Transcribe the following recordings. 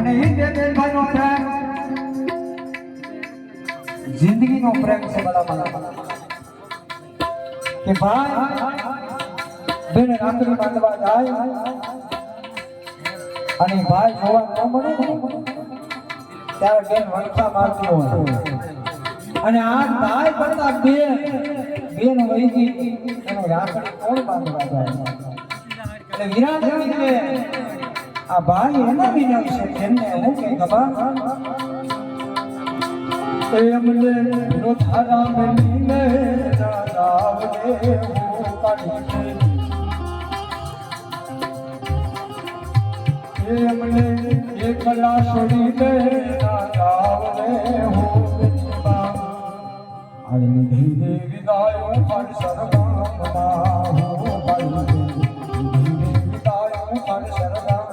અને એ ભાઈ નો પ્રેમ જિંદગી નો પ્રેમ છે બધા કે ભાઈ બેન રાખડી બાંધવા જાય અને ભાઈ જોવા ન મળે ત્યારે બેન વણખા મારતી હોય અને આ ભાઈ કરતા બેન વહી ગઈ એનો રાખડી કોણ બાંધવા જાય એટલે વિરાટ કે આ ભાઈ એના વિના છે જેમને હું કે ખબર એમને નો ધારા મેલીને રાવલે હું કાઢી એમને એકલા છોડીને રાવલે હું આની ધીરે વિદાયો ફળ સરગામમાં હું પાડી ધીરે વિદાયો ફળ સરગામમાં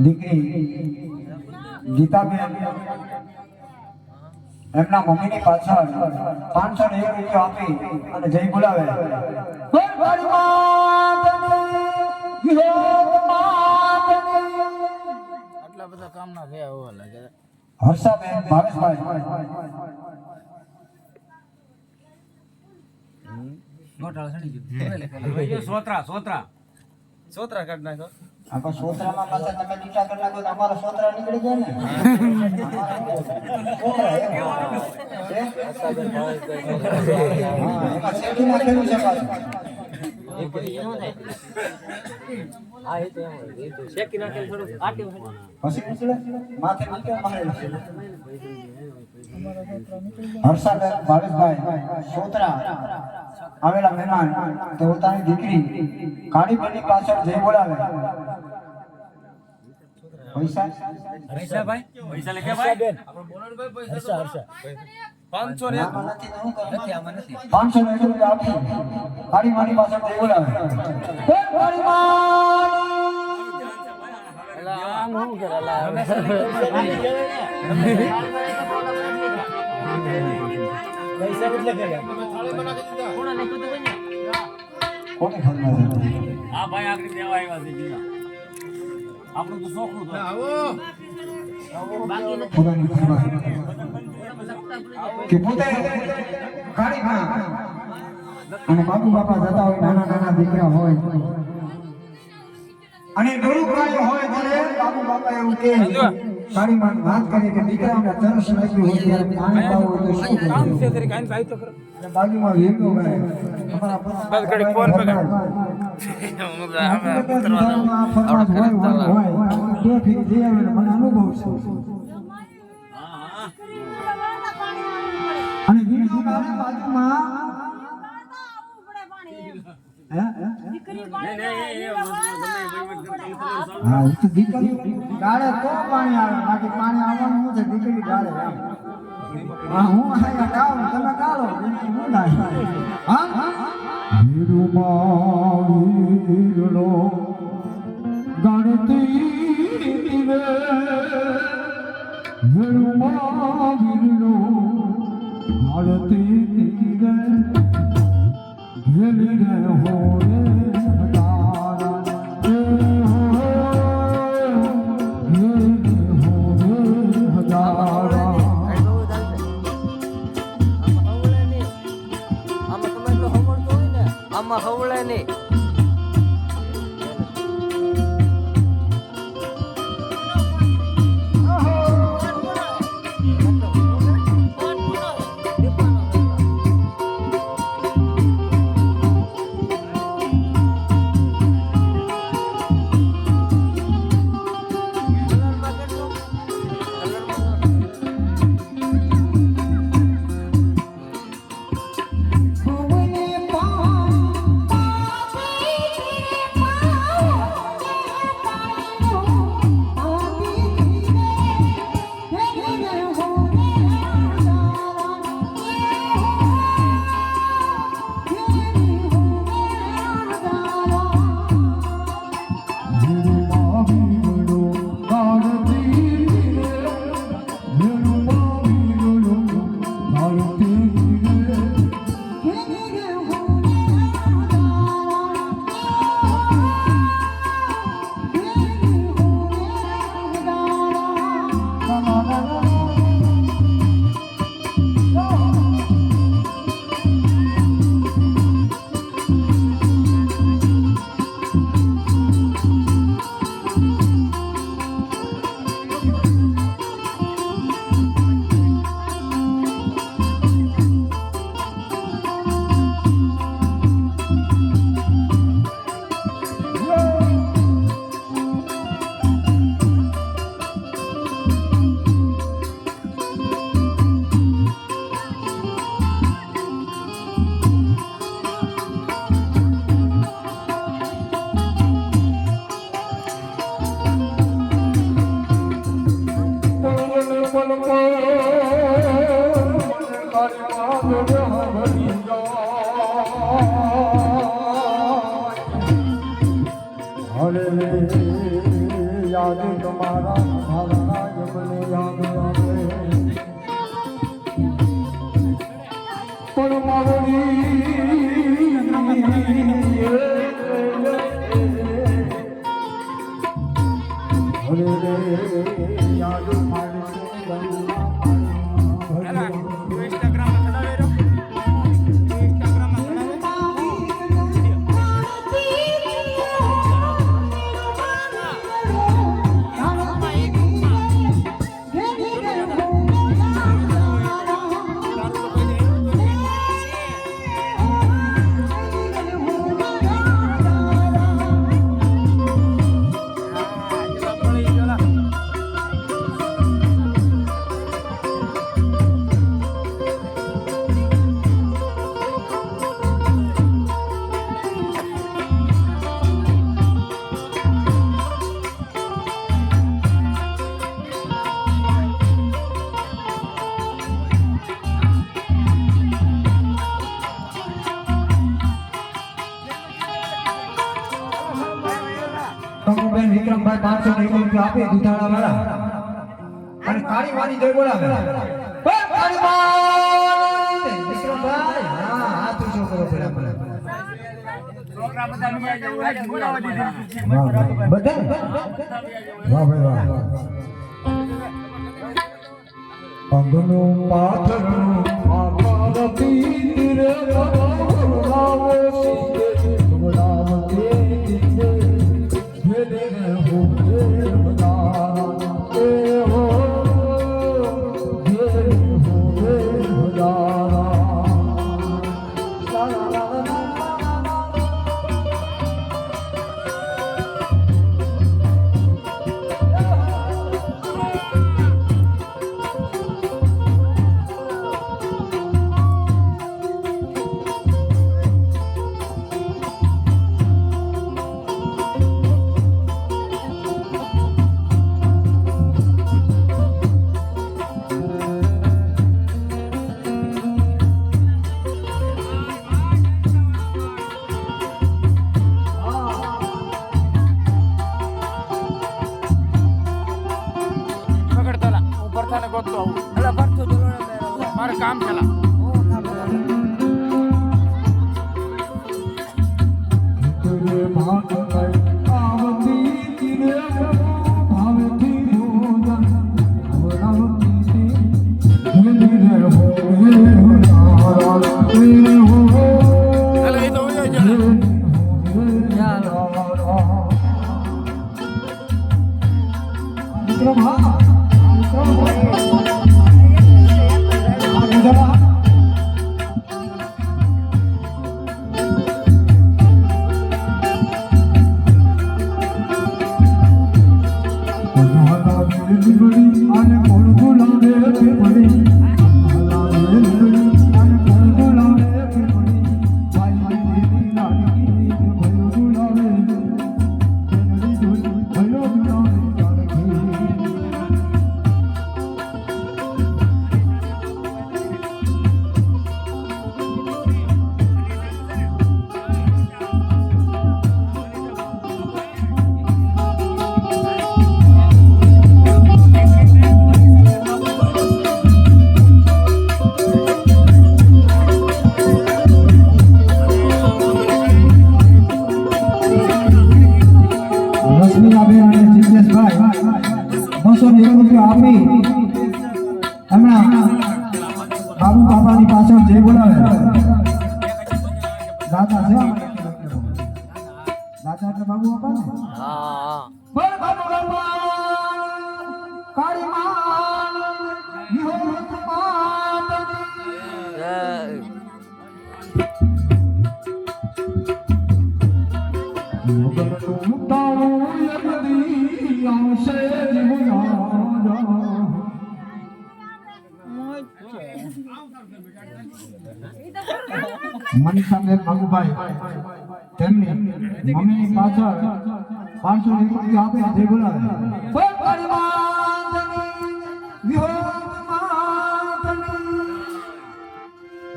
દીકરી ગીતાબેન એમના મમ્મીની પાછળ 501 રૂપિયા આપી અને જય બોલાવે આટલા બધા કામના થયા હોવા લાગે હર્ષાબેન ભાવેશભાઈ સોતરા કાઢ નાખો આપા સોતરામાં પાછા તમે ટીકા કરી નાખો તો અમારો સોતરા નીકળી જાય હર્ષાબેન ભાવેશભાઈ સોતરા આવેલા મહેમાન તે પોતાની દીકરી કાળી બેની પાછળ જઈ બોલાવે પૈસા પૈસા લે કે ભાઈ આપણો બોલણ ભાઈ પૈસા હર્ષા 500 ને નથી આમાં નથી 500 રૂપિયા આપી કાળી માની પાછળ જઈ બોલાવે કાળી માની આમ હું કરેલા પૈસા કેટલે કર્યા થાળી બનાવી દીધા કોણે લખ્યું તો કોને ખબર આ ભાઈ આગળ દેવા આવ્યા છે બીજા આપણું તો શોખું તો આવો બાકી કે પોતે કાળી માં અને બાપુ બાપા જતા હોય નાના નાના દીકરા હોય અને ગળું કાળ્યું હોય ત્યારે બાપુ બાપા એવું કે કાળી માં વાત કરી કે દીકરાને તરસ લાગ્યું હોય ત્યારે પાણી પાવું હોય તો શું કામ કરવું? છે તારી કાંઈ ભાઈ તો કરો અને બાજુમાં વીરનો ભાઈ અમારા બસ ઘડીક ફોન પકડ. દુધાળામાં આ ફરમાશ હોય બે ફેરી જઈ આવે એટલે મને અનુભવ છે અને વીરનો ભાઈ બાજુમાં હે? હા એ તો દીકરી ગાળે તો પાણી આવે બાકી પાણી આવવાનું શું છે દીકરી ગાળે એમ. હા હું અહીંયા ગાઉં તમે ગાળો બીજું હું ગાય હા વીરનો ગણતી રે વીરનો ગણતી રે વેલી રે હો રે હજારા આમાં હવળે નહીં યાદ તમારા ભાવના મને યાદ આવે પણ મારી યાદ મારી કંકુબેન વિક્રમભાઈ 500 રૂપિયા આપે દુધાળા વાળા અને કાળી માની જય બોલાવે કાળી માની વિક્રમભાઈ હા હાથ ઊંચો કરો પેલા છોકરા બધા મિયા જવું આજે બોલાવા દીધી બધા વાહ ભાઈ વાહ અંગનો પાથરનો આકાર પીર લાવો સીધે ગુલાબ કે દિલે ભેલે હો બના એ હો વિક્રમ હા વિક્રમ બાબુ બાપાની પાછળ જે બોલાવે દાદા છે દાદા એટલે બાબુ બાપા ને બોલ બાબુ બાપા કાળી માં વિહોત માત મોગલ તું તારો યમદી આવશે જીવના મનીષાબેન બાબુભાઈ તેમની મમ્મીની પાછળ 500 રૂપિયા આપે જે બોલાવે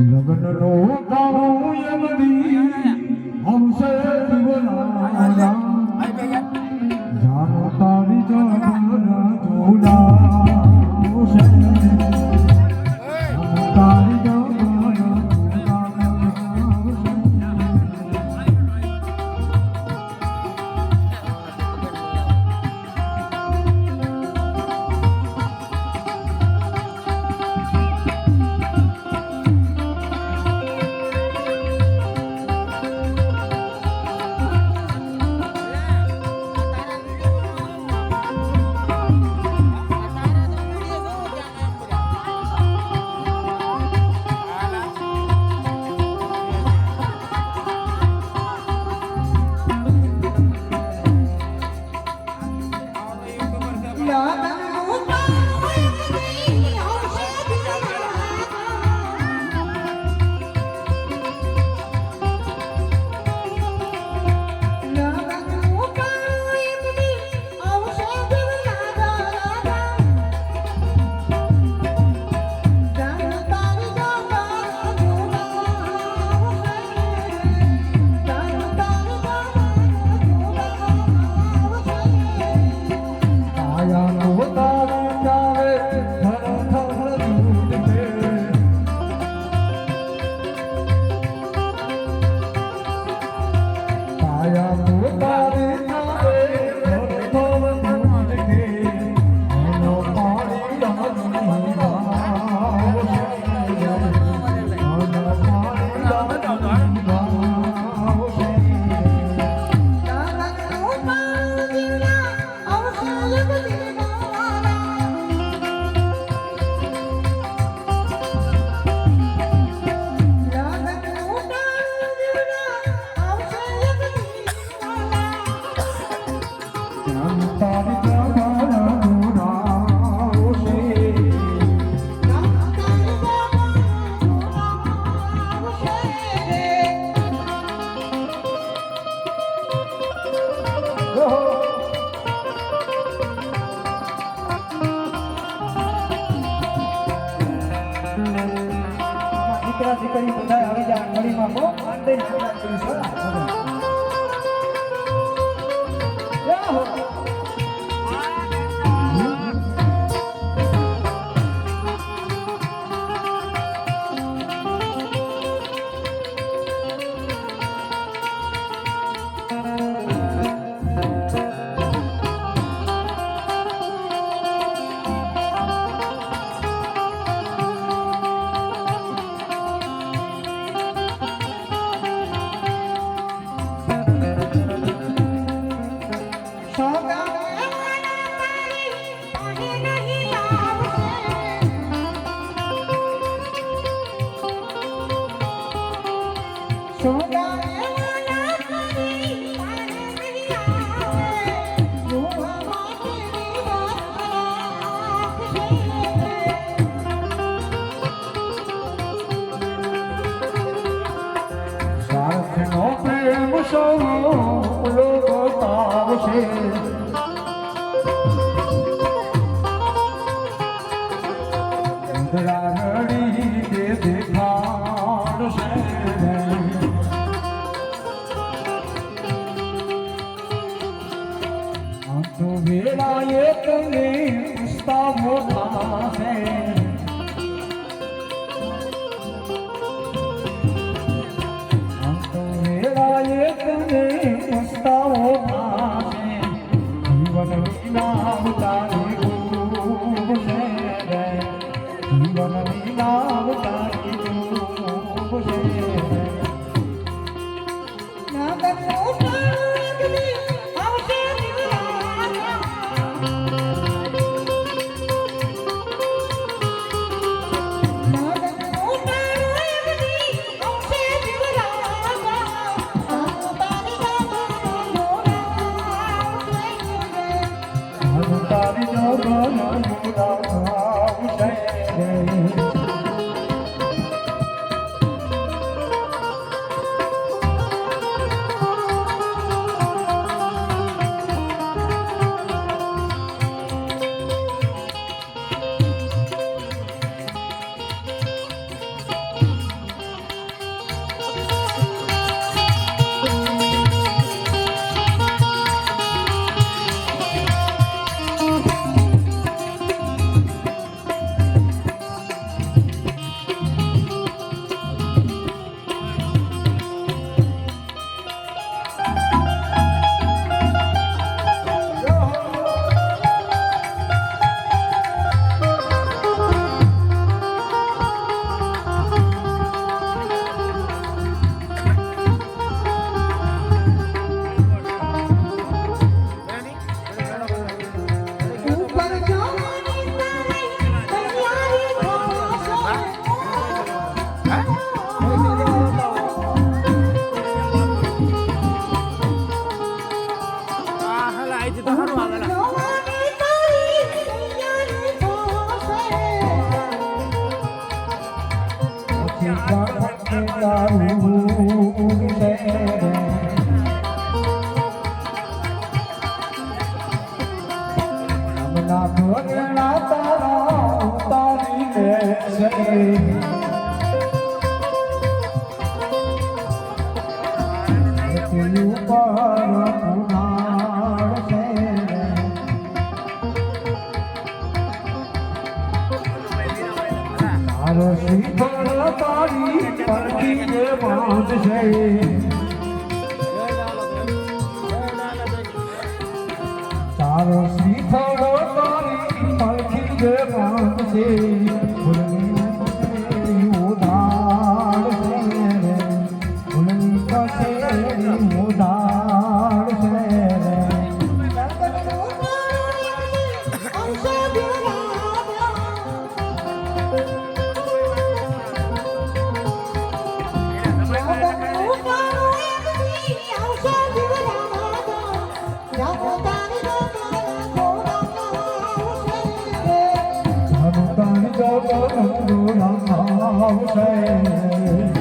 લગ્ન નો ગાળો યમદી હમસે જીવના જાનો તારી જગન જોડા તારી દીકરી બધા આવી જાય ઘડીમાં બહુ આનંદ મારો પ્રેમ સૌ લોકો તાવશે રાગડી દે દેખાડશે તો વેળાએ તને પુસ્તાવો થાશે તો વેળાએ તને પુસ્તાવો થાશે જીવન વિના ઉતારે ડૂબશે રે જીવન વિના ઉતારે ડૂબશે તારી તારો શ્રીફળો તારી પડખી જે બાંધશે ફૂલની ઉધાર છે ફૂલની કસેરી ઉધાર છે આવશે